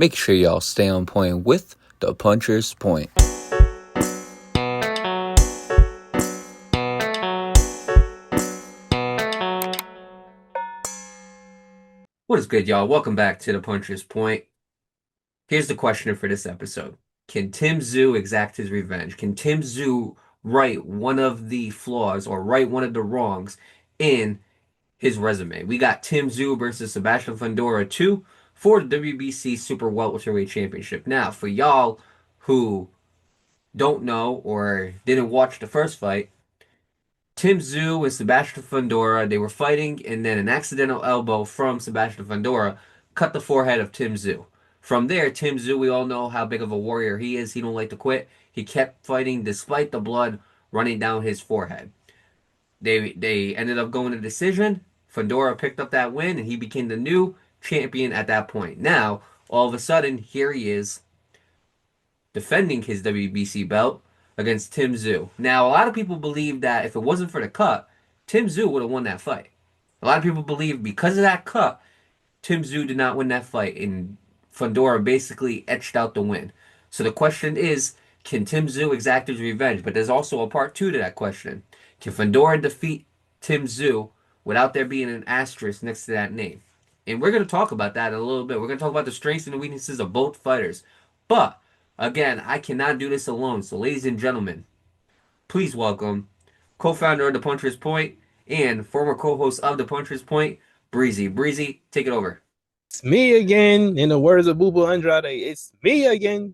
Make sure y'all stay on point with the Puncher's Point. What is good, y'all? Welcome back to the Puncher's Point. Here's the question for this episode. Can Tszyu exact his revenge? Can Tszyu right one of the flaws or right one of the wrongs in his resume? We got Tszyu versus Sebastian Fundora 2 for the WBC Super Welterweight Championship. Now, for y'all who don't know or didn't watch the first fight, Tszyu and Sebastian Fundora, they were fighting, and then an accidental elbow from Sebastian Fundora cut the forehead of Tszyu. From there, Tszyu, we all know how big of a warrior he is. He don't like to quit. He kept fighting despite the blood running down his forehead. They ended up going to decision. Fundora picked up that win, and he became the new champion at that point. Now, all of a sudden, here he is defending his WBC belt against Tszyu. Now, a lot of people believe that if it wasn't for the cut, Tszyu would have won that fight. A lot of people believe because of that cut, Tszyu did not win that fight, and Fundora basically etched out the win. So the question is, can Tszyu exact his revenge? But there's also a part two to that question. Can Fundora defeat Tszyu without there being an asterisk next to that name? And we're going to talk about that in a little bit. We're going to talk about the strengths and the weaknesses of both fighters. But again, I cannot do this alone. So, ladies and gentlemen, please welcome co-founder of the Puncher's Point and former co-host of the Puncher's Point, Breezy. Breezy, take it over. It's me again. In the words of Bubu Andrade, it's me again.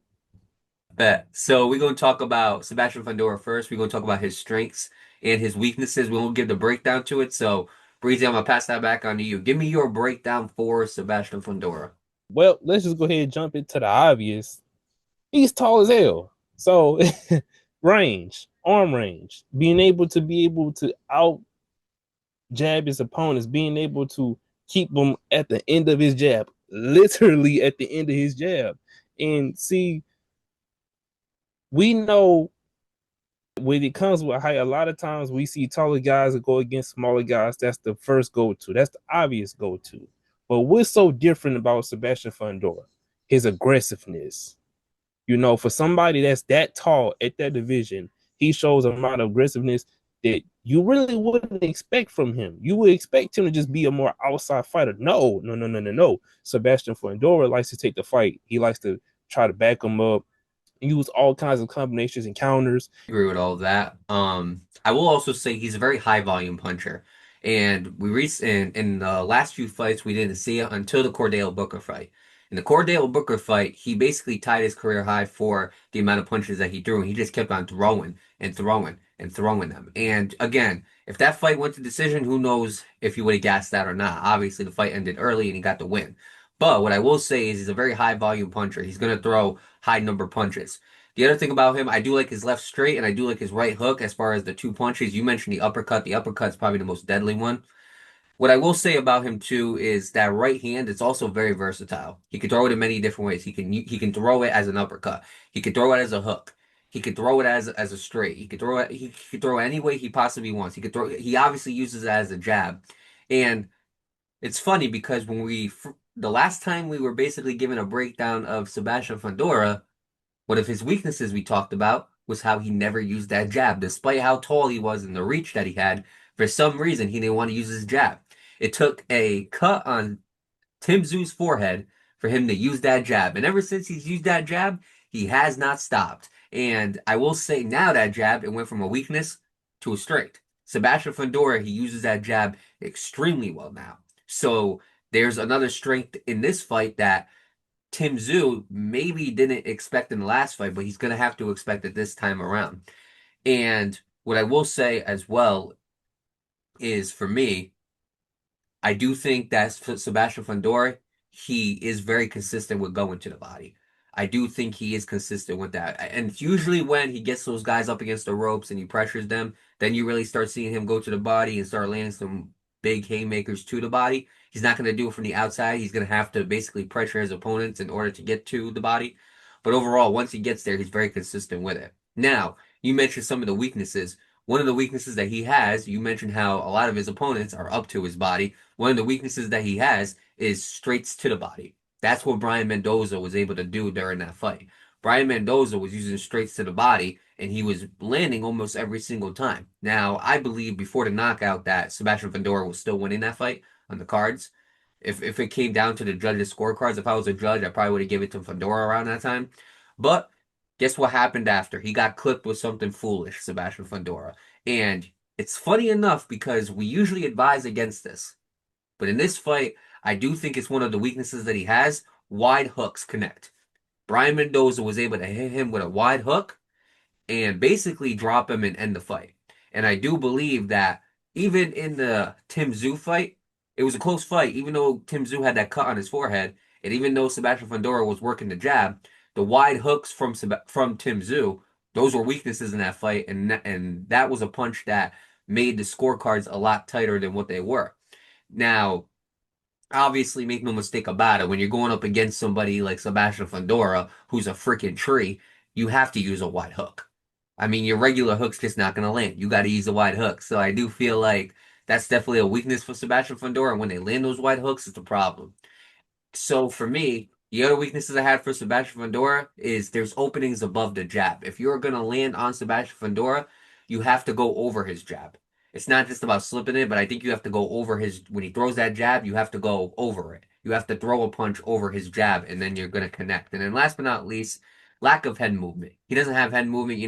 Bet. So we're going to talk about Sebastian Fundora first. We're going to talk about his strengths and his weaknesses. We'll give the breakdown to it. So, Breezy, I'm going to pass that back on to you. Give me your breakdown for Sebastian Fundora. Well, let's just go ahead and jump into the obvious. He's tall as hell. So arm range, being able to out jab his opponents, being able to keep them at the end of his jab, literally at the end of his jab. And see, we know when it comes with height, a lot of times we see taller guys that go against smaller guys. That's the first go-to. That's the obvious go-to. But what's so different about Sebastian Fundora? His aggressiveness. For somebody that's that tall at that division, he shows a amount of aggressiveness that you really wouldn't expect from him. You would expect him to just be a more outside fighter. No. Sebastian Fundora likes to take the fight. He likes to try to back him up, use all kinds of combinations and counters. I agree with all of that. I will also say he's a very high volume puncher. And in the last few fights, we didn't see it until the Cordell Booker fight. In the Cordell Booker fight, he basically tied his career high for the amount of punches that he threw, and he just kept on throwing and throwing and throwing them. And again, if that fight went to decision, who knows if he would have gassed that or not. Obviously, the fight ended early and he got the win. But what I will say is he's a very high volume puncher. He's going to throw high number punches. The other thing about him, I do like his left straight and I do like his right hook as far as the two punches. You mentioned the uppercut. The uppercut's probably the most deadly one. What I will say about him too is that right hand is also very versatile. He can throw it in many different ways. He can throw it as an uppercut. He can throw it as a hook. He could throw it as a straight. He could throw it any way he possibly wants. He obviously uses it as a jab. And it's funny because the last time we were basically given a breakdown of Sebastian Fundora, one of his weaknesses we talked about was how he never used that jab. Despite how tall he was and the reach that he had, for some reason he didn't want to use his jab. It took a cut on Tszyu's forehead for him to use that jab. And ever since he's used that jab, he has not stopped. And I will say now that jab, it went from a weakness to a strength. Sebastian Fundora, he uses that jab extremely well now. So there's another strength in this fight that Tszyu maybe didn't expect in the last fight, but he's going to have to expect it this time around. And what I will say as well is for me, I do think that Sebastian Fundora, he is very consistent with going to the body. I do think he is consistent with that. And it's usually when he gets those guys up against the ropes and he pressures them, then you really start seeing him go to the body and start landing some big haymakers to the body. He's not going to do it from the outside. He's going to have to basically pressure his opponents in order to get to the body. But overall, once he gets there, he's very consistent with it. Now, you mentioned some of the weaknesses. One of the weaknesses that he has, you mentioned how a lot of his opponents are up to his body. One of the weaknesses that he has is straights to the body. That's what Brian Mendoza was able to do during that fight. Brian Mendoza was using straights to the body, and he was landing almost every single time. Now, I believe before the knockout that Sebastian Fundora was still winning that fight on the cards. If it came down to the judges' scorecards, if I was a judge, I probably would have given it to Fundora around that time. But guess what happened after? He got clipped with something foolish, Sebastian Fundora. And it's funny enough because we usually advise against this. But in this fight, I do think it's one of the weaknesses that he has. Wide hooks connect. Brian Mendoza was able to hit him with a wide hook and basically drop him and end the fight. And I do believe that even in the Tim Tszyu fight, it was a close fight, even though Tim Tszyu had that cut on his forehead, and even though Sebastian Fundora was working the jab, the wide hooks from Tim Tszyu, those were weaknesses in that fight, and that was a punch that made the scorecards a lot tighter than what they were. Now, obviously, make no mistake about it, when you're going up against somebody like Sebastian Fundora, who's a freaking tree, you have to use a wide hook. I mean, your regular hook's just not going to land. You got to use a wide hook. So I do feel like that's definitely a weakness for Sebastian Fundora. When they land those wide hooks, it's a problem. So for me, the other weaknesses I had for Sebastian Fundora is there's openings above the jab. If you're gonna land on Sebastian Fundora, you have to go over his jab. It's not just about slipping it, but I think you have to go over his when he throws that jab, you have to go over it. You have to throw a punch over his jab, and then you're gonna connect. And then last but not least, lack of head movement. He doesn't have head movement.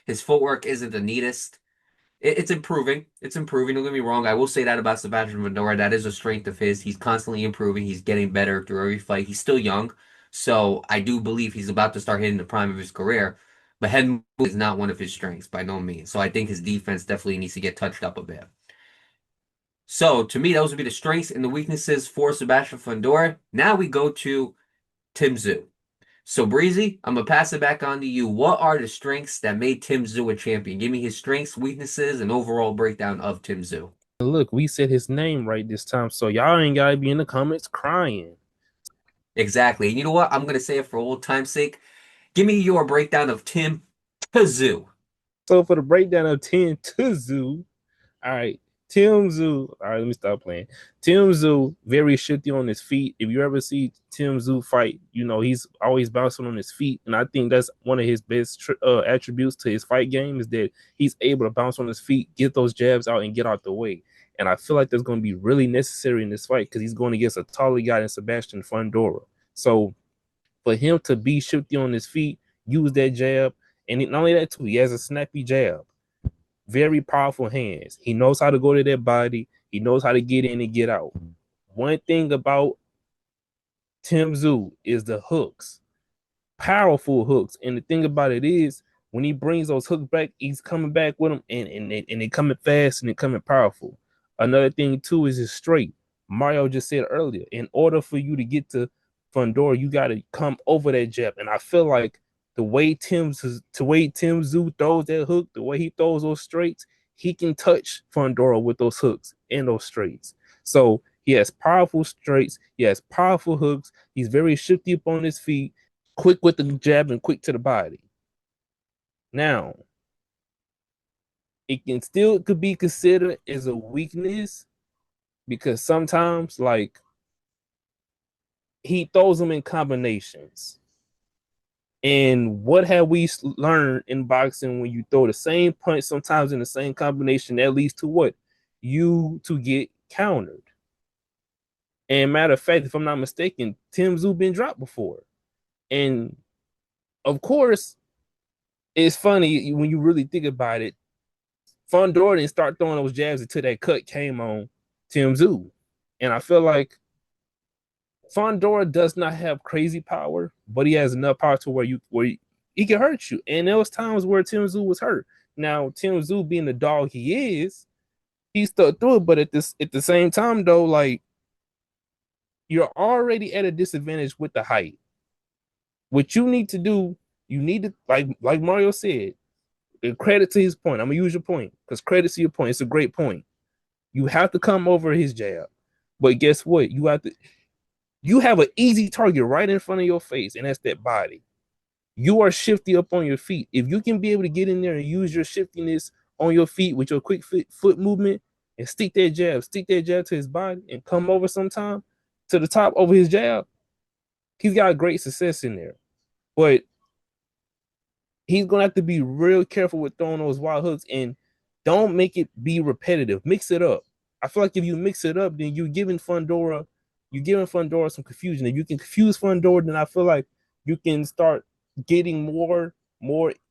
His footwork isn't the neatest. It's improving. It's improving. Don't get me wrong. I will say that about Sebastian Fundora. That is a strength of his. He's constantly improving. He's getting better through every fight. He's still young, so I do believe he's about to start hitting the prime of his career. But head movement is not one of his strengths by no means. So I think his defense definitely needs to get touched up a bit. So to me, those would be the strengths and the weaknesses for Sebastian Fundora. Now we go to Tim Tszyu. So, Breezy, I'm going to pass it back on to you. What are the strengths that made Tim Tszyu a champion? Give me his strengths, weaknesses, and overall breakdown of Tim Tszyu. Look, we said his name right this time, so y'all ain't gotta be in the comments crying. Exactly. And you know what? I'm going to say it for old time's sake. Give me your breakdown of Tim Tszyu. So for the breakdown of Tim Tszyu, all right, Tim Tszyu. All right, let me stop playing. Tim Tszyu, very shifty on his feet. If you ever see Tim Tszyu fight, he's always bouncing on his feet, and I think that's one of his best attributes to his fight game is that he's able to bounce on his feet, get those jabs out, and get out the way. And I feel like that's going to be really necessary in this fight because he's going against a taller guy than Sebastian Fundora. So for him to be shifty on his feet, use that jab, and not only that too, he has a snappy jab. Very powerful hands. He knows how to go to their body. He knows how to get in and get out. One thing about Tim Tszyu is the hooks. Powerful hooks. And the thing about it is, when he brings those hooks back, he's coming back with them and they coming fast and they coming powerful. Another thing too is his straight. Mario just said earlier, in order for you to get to Fundora, you got to come over that jab. And I feel like the way Tim Tszyu throws that hook, the way he throws those straights, he can touch Fundora with those hooks and those straights. So he has powerful straights, he has powerful hooks, he's very shifty up on his feet, quick with the jab and quick to the body. Now, it could be considered as a weakness because sometimes, like, he throws them in combinations. And what have we learned in boxing when you throw the same punch sometimes in the same combination, that leads to what? You to get countered. And matter of fact, if I'm not mistaken, Tim Tszyu been dropped before. And of course, it's funny when you really think about it. Fundora didn't start throwing those jabs until that cut came on Tim Tszyu. And I feel like Fundora does not have crazy power, but he has enough power to where he can hurt you. And there was times where Tim Tszyu was hurt. Now, Tim Tszyu being the dog he is, he stuck through it. But at the same time, though, like, you're already at a disadvantage with the height. What you need to do, you need to, like Mario said, credit to his point. I'm gonna use your point because credit to your point. It's a great point. You have to come over his jab, but guess what? You have an easy target right in front of your face, and that's that body. You are shifty up on your feet. If you can be able to get in there and use your shiftiness on your feet with your quick foot movement and stick that jab to his body and come over sometime to the top over his jab, He's got great success in there, but he's gonna have to be real careful with throwing those wild hooks and don't make it be repetitive. Mix it up. I feel like if you mix it up, then you're giving Fundora some confusion. If you can confuse Fundora, then I feel like you can start getting more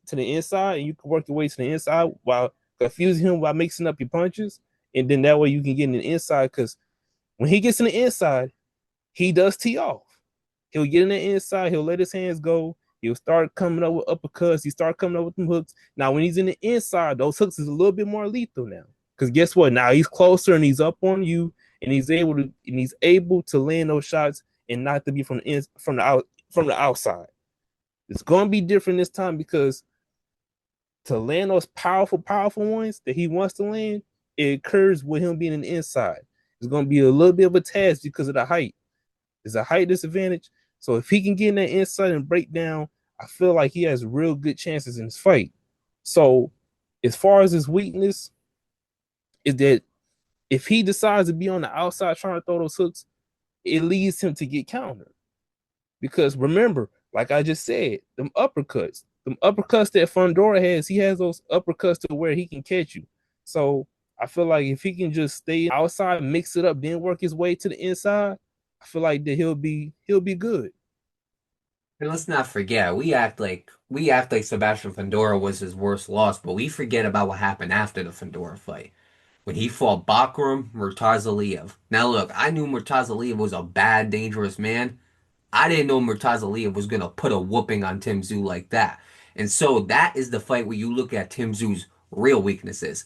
to the inside, and you can work your way to the inside while confusing him while mixing up your punches, and then that way you can get in the inside. Because when he gets in the inside, he does tee off. He'll get in the inside. He'll let his hands go. He'll start coming up with uppercuts. He start coming up with them hooks. Now, when he's in the inside, those hooks is a little bit more lethal now. Because guess what? Now he's closer and he's up on you, and he's able to land those shots and not to be from the outside. It's gonna be different this time because to land those powerful ones that he wants to land, it occurs with him being in the inside. It's gonna be a little bit of a task because of the height. There's a height disadvantage. So if he can get in that inside and break down, I feel like he has real good chances in this fight. So as far as his weakness, is that if he decides to be on the outside trying to throw those hooks, it leads him to get countered. Because remember, like I just said, them uppercuts that Fundora has, he has those uppercuts to where he can catch you. So I feel like if he can just stay outside, mix it up, then work his way to the inside, I feel like that he'll be good. And let's not forget, we act like Sebastian Fundora was his worst loss, but we forget about what happened after the Fundora fight when he fought Bakram Murtazaliyev. Now look, I knew Murtazaliyev was a bad, dangerous man. I didn't know Murtazaliyev was gonna put a whooping on Tim Tszyu like that. And so that is the fight where you look at Tim Tszyu's real weaknesses.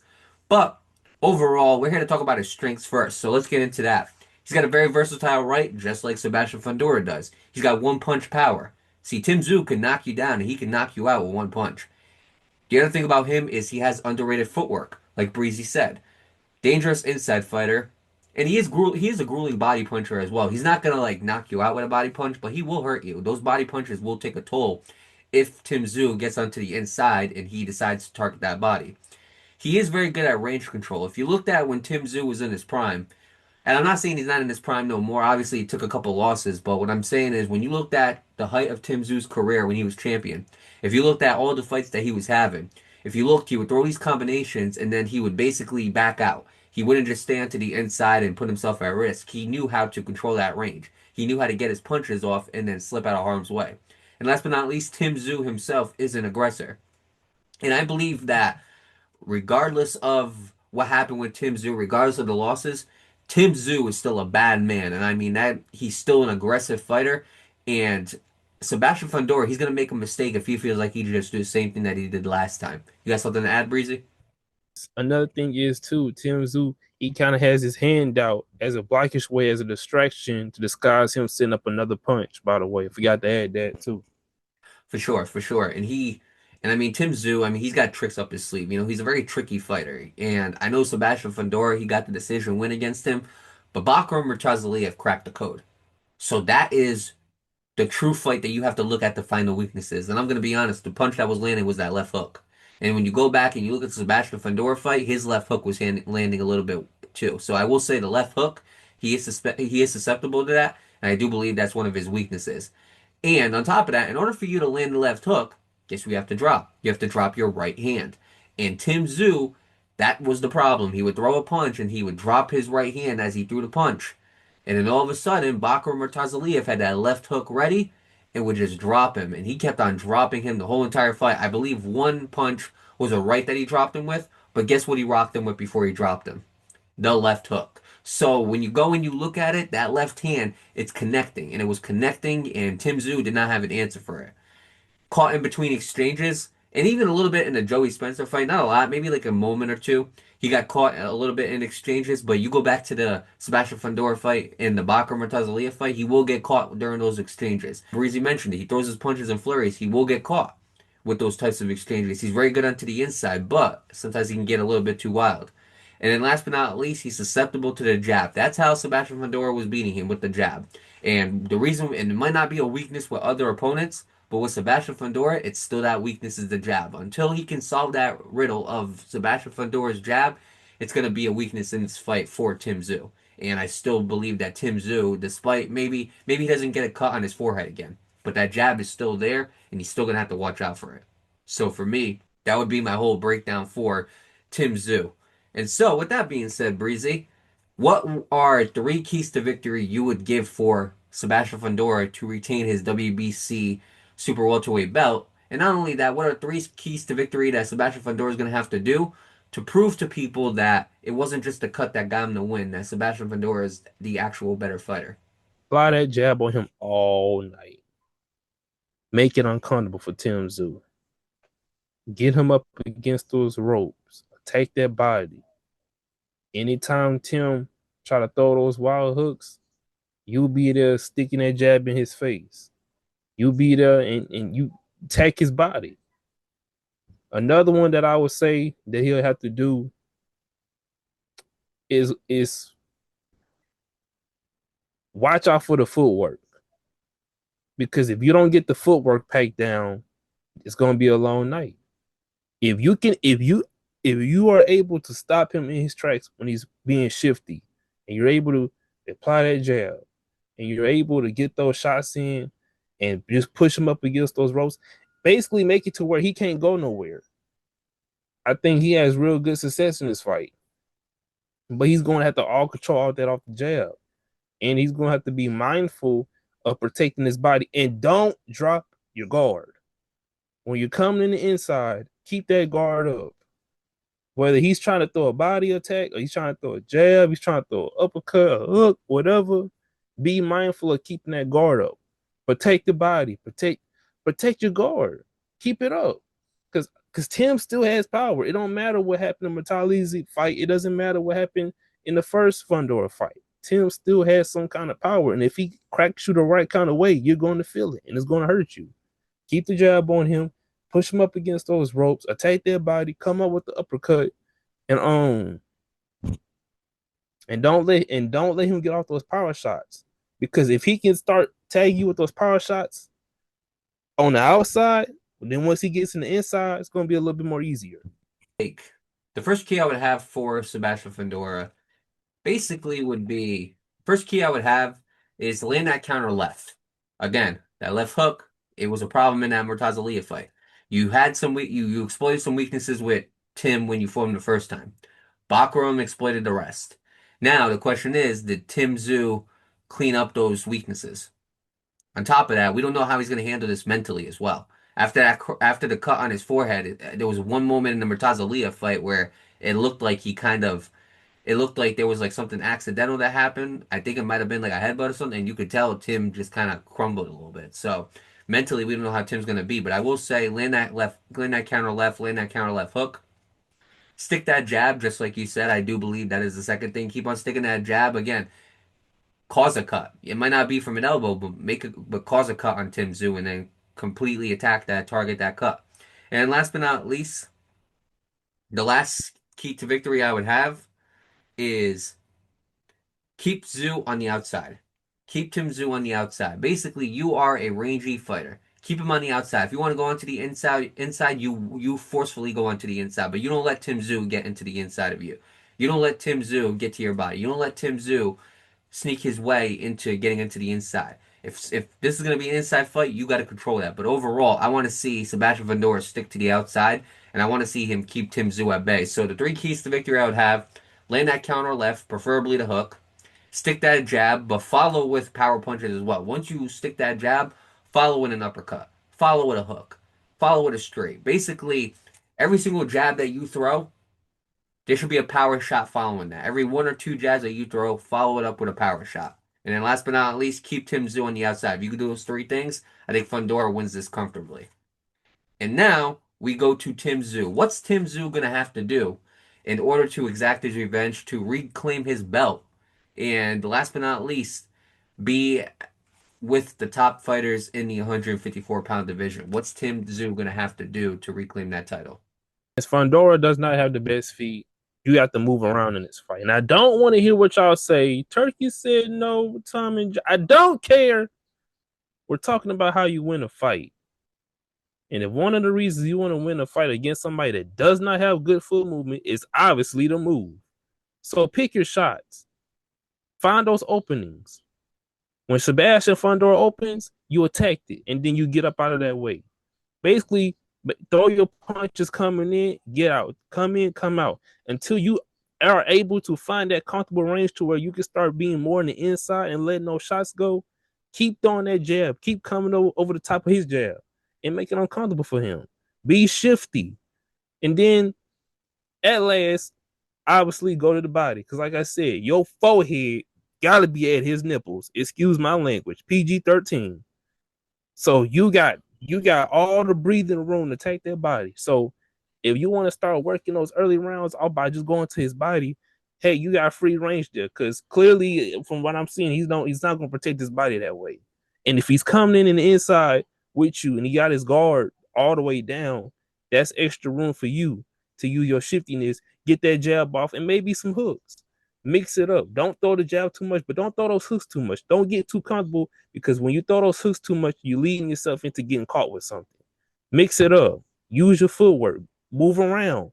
But overall, we're here to talk about his strengths first. So let's get into that. He's got a very versatile right, just like Sebastian Fundora does. He's got one punch power. See, Tim Tszyu can knock you down and he can knock you out with one punch. The other thing about him is he has underrated footwork, like Breezy said. Dangerous inside fighter. And he is a grueling body puncher as well. He's not gonna like knock you out with a body punch, but he will hurt you. Those body punches will take a toll if Tim Tszyu gets onto the inside and he decides to target that body. He is very good at range control. If you looked at when Tim Tszyu was in his prime, and I'm not saying he's not in his prime no more. Obviously, he took a couple losses, but what I'm saying is when you looked at the height of Tim Tszyu's career when he was champion, if you looked at all the fights that he was having, if you looked, he would throw these combinations and then he would basically back out. He wouldn't just stand to the inside and put himself at risk. He knew how to control that range. He knew how to get his punches off and then slip out of harm's way. And last but not least, Tim Tszyu himself is an aggressor. And I believe that regardless of what happened with Tim Tszyu, regardless of the losses, Tim Tszyu is still a bad man, and I mean that he's still an aggressive fighter. And Sebastian Fundora, he's gonna make a mistake if he feels like he just do the same thing that he did last time. You got something to add, Breezy? Another thing is too, Tim Tszyu, he kind of has his hand out as a blockish way, as a distraction to disguise him setting up another punch. By the way, I forgot to add that too. For sure, for sure. And I mean Tim Tszyu, I mean he's got tricks up his sleeve. You know, he's a very tricky fighter. And I know Sebastian Fundora, he got the decision win against him, but Bakram Murtazaliyev cracked the code. So that is the true fight that you have to look at to find the weaknesses. And I'm going to be honest, the punch that was landing was that left hook. And when you go back and you look at the Sebastian Fundora fight, his left hook was landing a little bit too. So I will say the left hook, he is susceptible to that, and I do believe that's one of his weaknesses. And on top of that, in order for you to land the left hook, guess what you have to drop? You have to drop your right hand. And Tim Tszyu, that was the problem. He would throw a punch and he would drop his right hand as he threw the punch. And then all of a sudden, Bakr Murtazaliyev had that left hook ready and would just drop him. And he kept on dropping him the whole entire fight. I believe one punch was a right that he dropped him with, but guess what he rocked him with before he dropped him? The left hook. So when you go and you look at it, that left hand, it's connecting. And it was connecting, and Tim Tszyu did not have an answer for it. Caught in between exchanges, and even a little bit in the Joey Spencer fight, not a lot, maybe like a moment or two. He got caught a little bit in exchanges, but you go back to the Sebastian Fundora fight and the Bakr Murtazaliyev fight, he will get caught during those exchanges. Breezy mentioned it. He throws his punches and flurries. He will get caught with those types of exchanges. He's very good onto the inside, but sometimes he can get a little bit too wild. And then last but not least, he's susceptible to the jab. That's how Sebastian Fundora was beating him, with the jab. And the reason, and it might not be a weakness with other opponents, but with Sebastian Fundora, it's still that weakness is the jab. Until he can solve that riddle of Sebastian Fundora's jab, it's going to be a weakness in this fight for Tim Tszyu. And I still believe that Tim Tszyu, despite maybe he doesn't get a cut on his forehead again, but that jab is still there, and he's still gonna have to watch out for it. So for me, that would be my whole breakdown for Tim Tszyu. And so, with that being said, Breezy, what are three keys to victory you would give for Sebastian Fundora to retain his WBC super welterweight belt? And not only that, what are three keys to victory that Sebastian Fundora is going to have to do to prove to people that it wasn't just the cut that got him the win, that Sebastian Fundora is the actual better fighter? Fly that jab on him all night. Make it uncomfortable for Tim Tszyu. Get him up against those ropes. Attack that body. Anytime Tim try to throw those wild hooks, you be there sticking that jab in his face. You be there and you attack his body. Another one that I would say that he'll have to do is watch out for the footwork. Because if you don't get the footwork packed down, it's gonna be a long night. If you are able to stop him in his tracks when he's being shifty, and you're able to apply that jab, and you're able to get those shots in and just push him up against those ropes, basically make it to where he can't go nowhere. I think he has real good success in this fight. But he's going to have to all control all that off the jab. And he's going to have to be mindful of protecting his body. And don't drop your guard. When you're coming in the inside, keep that guard up. Whether he's trying to throw a body attack or he's trying to throw a jab, he's trying to throw an uppercut, a hook, whatever, be mindful of keeping that guard up. Protect the body. Protect your guard. Keep it up. Because Tim still has power. It don't matter what happened in Metali's fight. It doesn't matter what happened in the first Fundora fight. Tim still has some kind of power. And if he cracks you the right kind of way, you're going to feel it. And it's going to hurt you. Keep the jab on him. Push him up against those ropes. Attack their body. Come up with the uppercut. And don't let him get off those power shots. Because if he can start tagging you with those power shots on the outside, then once he gets in the inside, it's going to be a little bit more easier. The first key I would have for Sebastian Fundora basically would be, first key I would have is land that counter left. Again, that left hook, it was a problem in that Murtaza fight. You had you exploited some weaknesses with Tim when you fought him the first time. Bakaram exploited the rest. Now the question is, did Tim Tszyu clean up those weaknesses? On top of that, we don't know how he's going to handle this mentally as well. After the cut on his forehead, there was one moment in the Murtaza fight where it looked like it looked like there was like something accidental that happened. I think it might have been like a headbutt or something, and you could tell Tim just kind of crumbled a little bit. So mentally, we don't know how Tim's going to be, but I will say land that counter left, land that counter left hook. Stick that jab, just like you said. I do believe that is the second thing. Keep on sticking that jab again. Cause a cut. It might not be from an elbow, but cause a cut on Tim Tszyu and then completely attack that, target that cut. And last but not least, the last key to victory I would have is keep Tszyu on the outside. Keep Tim Tszyu on the outside. Basically, you are a rangy fighter. Keep him on the outside. If you want to go onto the inside, you forcefully go onto the inside, but you don't let Tim Tszyu get into the inside of you. You don't let Tim Tszyu get to your body. You don't let Tim Tszyu sneak his way into getting into the inside. If this is going to be an inside fight, you got to control that. But overall, I want to see Sebastian Fundora stick to the outside, and I want to see him keep Tim Tszyu at bay. So the three keys to victory I would have: land that counter left, preferably the hook. Stick that jab, but follow with power punches as well. Once you stick that jab, follow with an uppercut. Follow with a hook. Follow with a straight. Basically, every single jab that you throw, there should be a power shot following that. Every one or two jabs that you throw, follow it up with a power shot. And then last but not least, keep Tim Tszyu on the outside. If you can do those three things, I think Fundora wins this comfortably. And now we go to Tim Tszyu. What's Tim Tszyu going to have to do in order to exact his revenge, to reclaim his belt? And last but not least, be with the top fighters in the 154-pound division. What's Tim Tszyu going to have to do to reclaim that title? As Fundora does not have the best feet, you have to move around in this fight. And I don't want to hear what y'all say. Turkey said no, Tom and I don't care. We're talking about how you win a fight. And if one of the reasons you want to win a fight against somebody that does not have good foot movement is obviously the move. So pick your shots. Find those openings. When Sebastian Fundora opens, you attack it, and then you get up out of that way. Basically, throw your punches coming in, get out, come in, come out, until you are able to find that comfortable range to where you can start being more on the inside and letting those shots go. Keep throwing that jab, keep coming over the top of his jab and make it uncomfortable for him. Be shifty. And then at last, obviously go to the body. Because like I said, your forehead gotta be at his nipples. Excuse my language. PG-13. So you got all the breathing room to take their body. So if you want to start working those early rounds out by just going to his body, hey, you got free range there. Because clearly, from what I'm seeing, he's not going to protect his body that way. And if he's coming in the inside with you and he got his guard all the way down, that's extra room for you to use your shiftiness, get that jab off, and maybe some hooks. Mix it up. Don't throw the jab too much, but don't throw those hooks too much. Don't get too comfortable, because when you throw those hooks too much, you're leading yourself into getting caught with something. Mix it up. Use your footwork. Move around.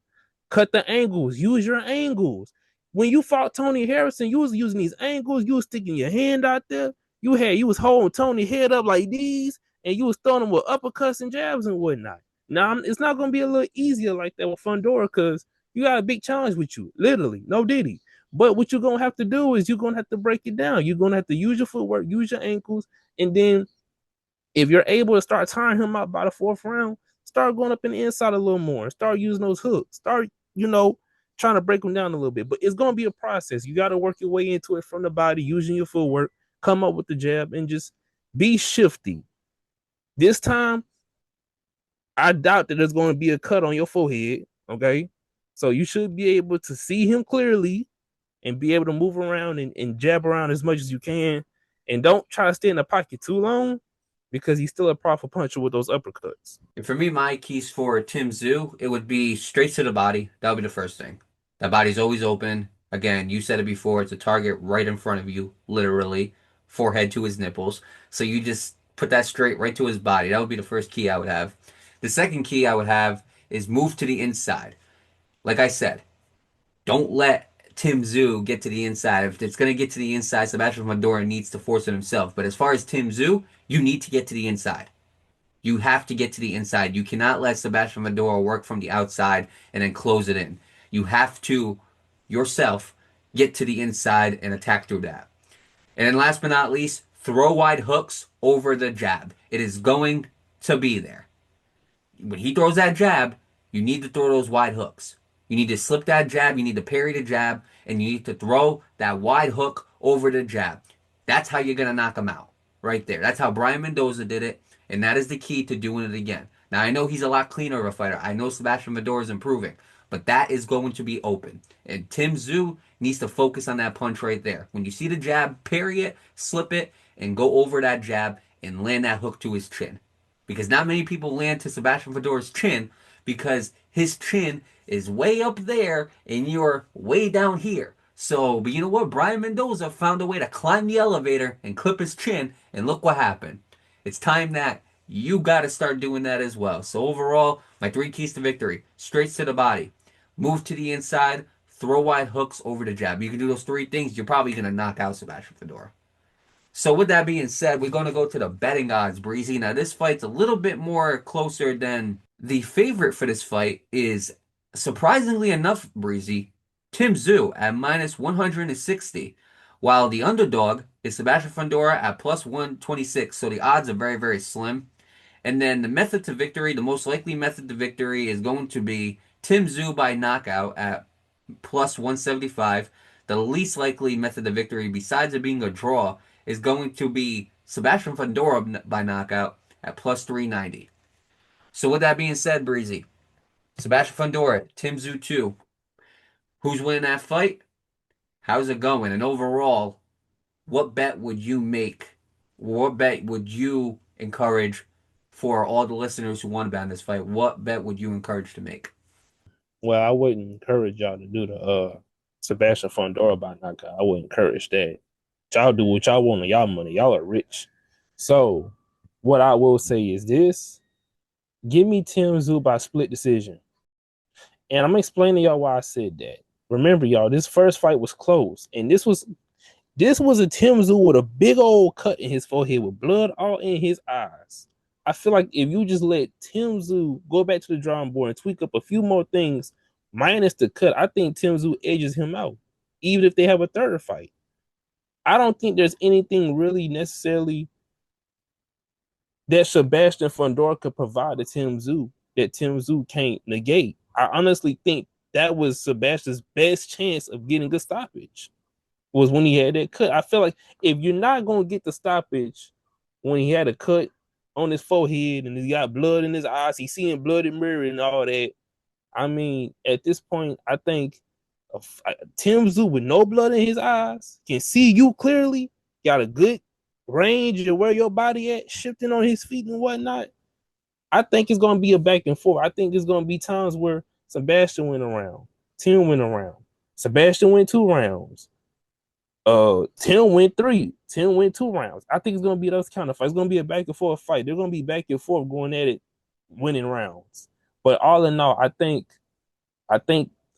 Cut the angles. Use your angles. When you fought Tony Harrison, you was using these angles. You was sticking your hand out there. You was holding Tony's head up like these, and you was throwing him with uppercuts and jabs and whatnot. Now, it's not going to be a little easier like that with Fundora, because you got a big challenge with you. Literally. No diddy. But what you're going to have to do is you're going to have to break it down. You're going to have to use your footwork, use your ankles, and then if you're able to start tiring him out by the fourth round, start going up in the inside a little more. Start using those hooks. Start, trying to break them down a little bit. But it's going to be a process. You got to work your way into it from the body, using your footwork, come up with the jab, and just be shifty. This time, I doubt that there's going to be a cut on your forehead, okay? So you should be able to see him clearly and be able to move around and jab around as much as you can. And don't try to stay in the pocket too long, because he's still a powerful puncher with those uppercuts. And for me, my keys for Tszyu, it would be straight to the body. That would be the first thing. That body's always open. Again, you said it before, it's a target right in front of you, literally, forehead to his nipples. So you just put that straight right to his body. That would be the first key I would have. The second key I would have is move to the inside. Like I said, don't let Tszyu get to the inside. If it's going to get to the inside, Sebastian Fundora needs to force it himself. But as far as Tszyu, you need to get to the inside. You have to get to the inside. You cannot let Sebastian Fundora work from the outside and then close it in. You have to, yourself, get to the inside and attack through that. And then last but not least, throw wide hooks over the jab. It is going to be there. When he throws that jab, you need to throw those wide hooks. You need to slip that jab, you need to parry the jab, and you need to throw that wide hook over the jab. That's how you're going to knock him out. Right there. That's how Brian Mendoza did it, and that is the key to doing it again. Now, I know he's a lot cleaner of a fighter. I know Sebastian Fundora is improving, but that is going to be open. And Tszyu needs to focus on that punch right there. When you see the jab, parry it, slip it, and go over that jab and land that hook to his chin. Because not many people land to Sebastian Fundora's chin, because his chin is way up there and you're way down here. So, but you know what? Brian Mendoza found a way to climb the elevator and clip his chin, and look what happened. It's time that you got to start doing that as well. So overall, my 3 keys to victory: straight to the body, move to the inside, throw wide hooks over the jab. You can do those 3 things, you're probably going to knock out Sebastian Fundora. So with that being said, we're going to go to the betting odds, Breezy. Now this fight's a little bit more closer than the favorite for this fight is, surprisingly enough, Breezy, Tszyu at minus 160, while the underdog is Sebastian Fundora at plus 126. So the odds are very, very slim. And then the method to victory, the most likely method to victory is going to be Tszyu by knockout at plus 175. The least likely method to victory, besides it being a draw, is going to be Sebastian Fundora by knockout at plus 390. So with that being said, Breezy, Sebastian Fundora, Tszyu 2. Who's winning that fight? How's it going? And overall, what bet would you make? What bet would you encourage for all the listeners who want to bet on this fight? What bet would you encourage to make? Well, I wouldn't encourage y'all to do the Sebastian Fundora by knockout. I wouldn't encourage that. Y'all do what y'all want on y'all money. Y'all are rich. So what I will say is this: give me Tszyu by split decision. And I'm explaining y'all why I said that. Remember, y'all, this first fight was close. And this was This was a Tszyu with a big old cut in his forehead with blood all in his eyes. I feel like if you just let Tszyu go back to the drawing board and tweak up a few more things, minus the cut, I think Tszyu edges him out, even if they have a third fight. I don't think there's anything really necessarily that Sebastian Fundora could provide to Tszyu that Tszyu can't negate. I honestly think that was Sebastian's best chance of getting a stoppage, was when he had that cut. I feel like if you're not going to get the stoppage when he had a cut on his forehead and he got blood in his eyes, he's seeing blood in mirror and all that. I mean, at this point, I think Tszyu with no blood in his eyes can see you clearly, got a good range of where your body at, shifting on his feet and whatnot. I think it's going to be a back and forth. I think there's going to be times where Sebastian went around, Tim went around, Sebastian went 2 rounds. Tim went 3. Tim went 2 rounds. I think it's gonna be those kind of fights. It's gonna be a back and forth fight. They're gonna be back and forth going at it, winning rounds. But all in all, I think I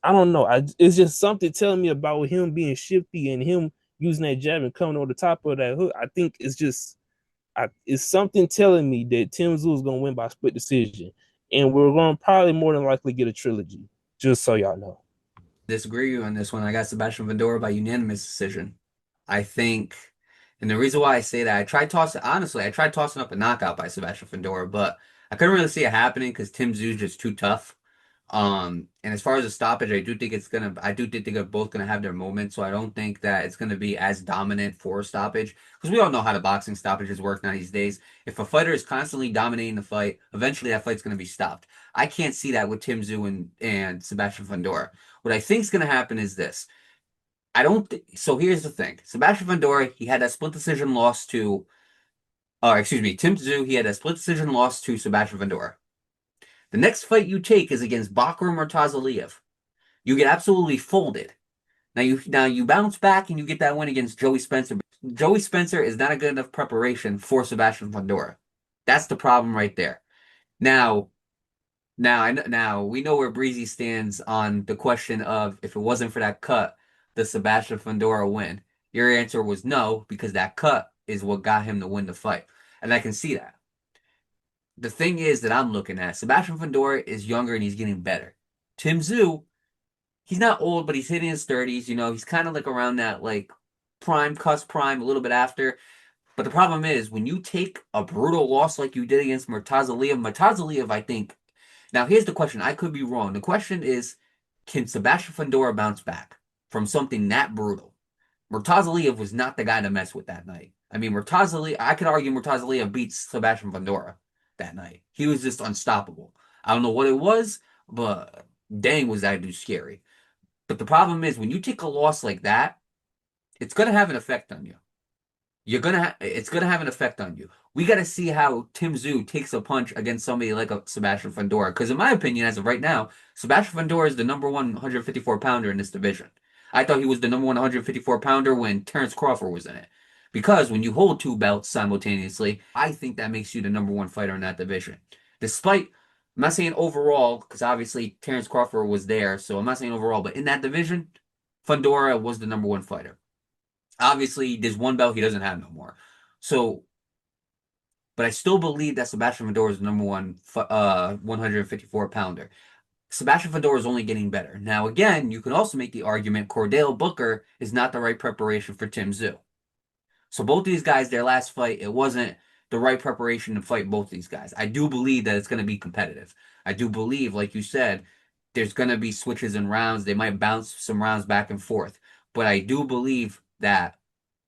don't know. It's just something telling me about him being shifty and him using that jab and coming over the top of that hook. I think it's something telling me that Tszyu is gonna win by split decision, and we're gonna probably more than likely get a trilogy. Just so y'all know. Disagree with you on this one. I got Sebastian Fundora by unanimous decision. I think, and the reason why I say that, I tried tossing up a knockout by Sebastian Fundora, but I couldn't really see it happening because Tszyu just too tough. And as far as the stoppage, I do think they're both gonna have their moments, so I don't think that it's gonna be as dominant for a stoppage because we all know how the boxing stoppages work now these days. If a fighter is constantly dominating the fight, eventually that fight's gonna be stopped. I can't see that with Tszyu and Sebastian Fundora. What I think is gonna happen is this. So here's the thing. Sebastian Fundora, he had that split decision loss to, Tszyu, he had a split decision loss to Sebastian Fundora. The next fight you take is against Bakram Murtazaliev. You get absolutely folded. Now you bounce back and you get that win against Joey Spencer. Joey Spencer is not a good enough preparation for Sebastian Fundora. That's the problem right there. Now we know where Breezy stands on the question of if it wasn't for that cut, does Sebastian Fundora win? Your answer was no, because that cut is what got him to win the fight. And I can see that. The thing is that I'm looking at, Sebastian Fundora is younger and he's getting better. Tszyu, he's not old, but he's hitting his 30s. He's kind of like around that like cusp prime, a little bit after. But the problem is when you take a brutal loss like you did against Murtazaliev, I think. Now here's the question. I could be wrong. The question is, can Sebastian Fundora bounce back from something that brutal? Murtazaliev was not the guy to mess with that night. I mean, I could argue Murtazaliev beats Sebastian Fundora that night. He was just unstoppable. I don't know what it was, but dang, was that dude scary. But the problem is when you take a loss like that, it's gonna have an effect on you. It's gonna have an effect on you. We got to see how Tszyu takes a punch against somebody like a Sebastian Fundora. Because in my opinion, as of right now, Sebastian Fundora is the number one 154 pounder in this division. I thought he was the number one 154 pounder when Terrence Crawford was in it. Because when you hold 2 belts simultaneously, I think that makes you the number one fighter in that division. I'm not saying overall, because obviously Terrence Crawford was there, so I'm not saying overall, but in that division, Fundora was the number one fighter. Obviously, there's 1 belt he doesn't have no more. So, but I still believe that Sebastian Fundora is the number one 154 pounder. Sebastian Fundora is only getting better. Now, again, you can also make the argument Cordell Booker is not the right preparation for Tszyu. So both these guys, their last fight, it wasn't the right preparation to fight both these guys. I do believe that it's going to be competitive. I do believe, like you said, there's going to be switches in rounds. They might bounce some rounds back and forth. But I do believe that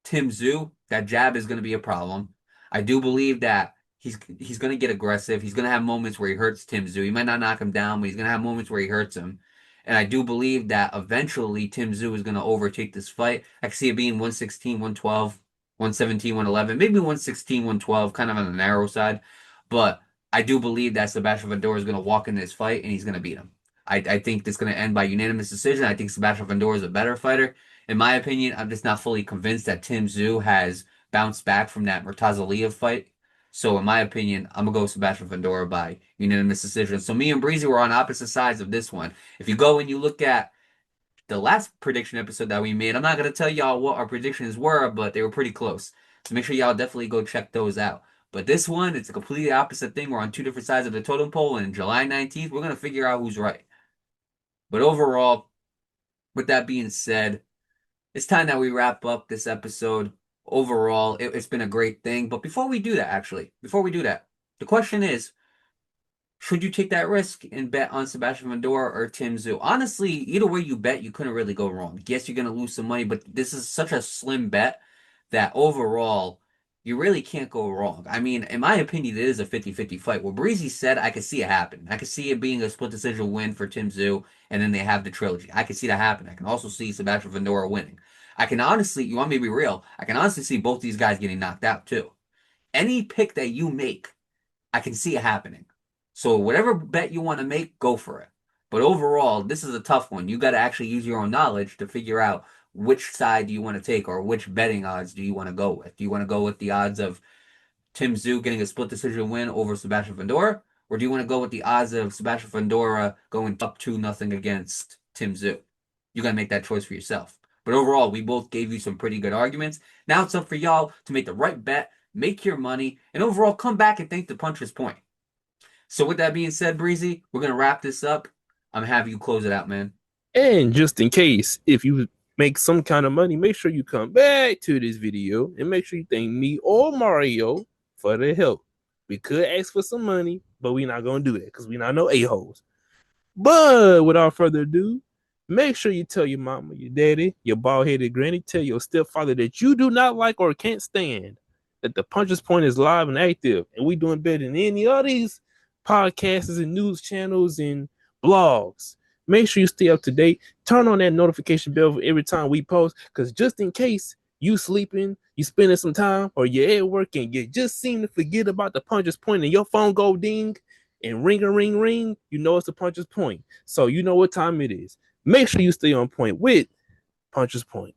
Tszyu, that jab is going to be a problem. I do believe that he's going to get aggressive. He's going to have moments where he hurts Tszyu. He might not knock him down, but he's going to have moments where he hurts him. And I do believe that eventually Tszyu is going to overtake this fight. I can see it being 116, 112, 117, 111, maybe 116, 112, kind of on the narrow side. But I do believe that Sebastian Fundora is going to walk in this fight and he's going to beat him. I think it's going to end by unanimous decision. I think Sebastian Fundora is a better fighter. In my opinion, I'm just not fully convinced that Tszyu has bounced back from that Murtazaliev fight. So in my opinion, I'm going to go Sebastian Fundora by unanimous decision. So me and Breezy were on opposite sides of this one. If you go and you look at the last prediction episode that we made. I'm not gonna tell y'all what our predictions were, but they were pretty close. So make sure y'all definitely go check those out. But this one, it's a completely opposite thing. We're on two different sides of the totem pole, and July 19th, we're gonna figure out who's right. But overall, with that being said, it's time that we wrap up this episode. Overall, it's been a great thing. But before we do that, the question is, should you take that risk and bet on Sebastian Fundora or Tszyu? Honestly, either way you bet, you couldn't really go wrong. Yes, you're going to lose some money, but this is such a slim bet that overall, you really can't go wrong. I mean, in my opinion, it is a 50-50 fight. What Breezy said, I could see it happen. I could see it being a split decision win for Tszyu, and then they have the trilogy. I could see that happen. I can also see Sebastian Fundora winning. I can honestly, you want me to be real, I can honestly see both these guys getting knocked out too. Any pick that you make, I can see it happening. So whatever bet you want to make, go for it. But overall, this is a tough one. You got to actually use your own knowledge to figure out which side do you want to take or which betting odds do you want to go with. Do you want to go with the odds of Tszyu getting a split decision win over Sebastian Fundora? Or do you want to go with the odds of Sebastian Fundora going up 2-0 against Tszyu? You got to make that choice for yourself. But overall, we both gave you some pretty good arguments. Now it's up for y'all to make the right bet, make your money, and overall come back and thank the puncher's point. So with that being said, Breezy, we're going to wrap this up. I'm going to have you close it out, man. And just in case, if you make some kind of money, make sure you come back to this video and make sure you thank me or Mario for the help. We could ask for some money, but we're not going to do that because we're not no a-holes. But without further ado, make sure you tell your mama, your daddy, your bald-headed granny, tell your stepfather that you do not like or can't stand that the Puncher's Point is live and active, and we doing better than any of these podcasts and news channels and blogs. Make sure you stay up to date. Turn on that notification bell for every time we post, because just in case you sleeping, you spending some time, or you're at work and you just seem to forget about the Puncher's Point and your phone go ding and ring a ring ring, you know it's the Puncher's Point. So you know what time it is. Make sure you stay on point with Puncher's Point.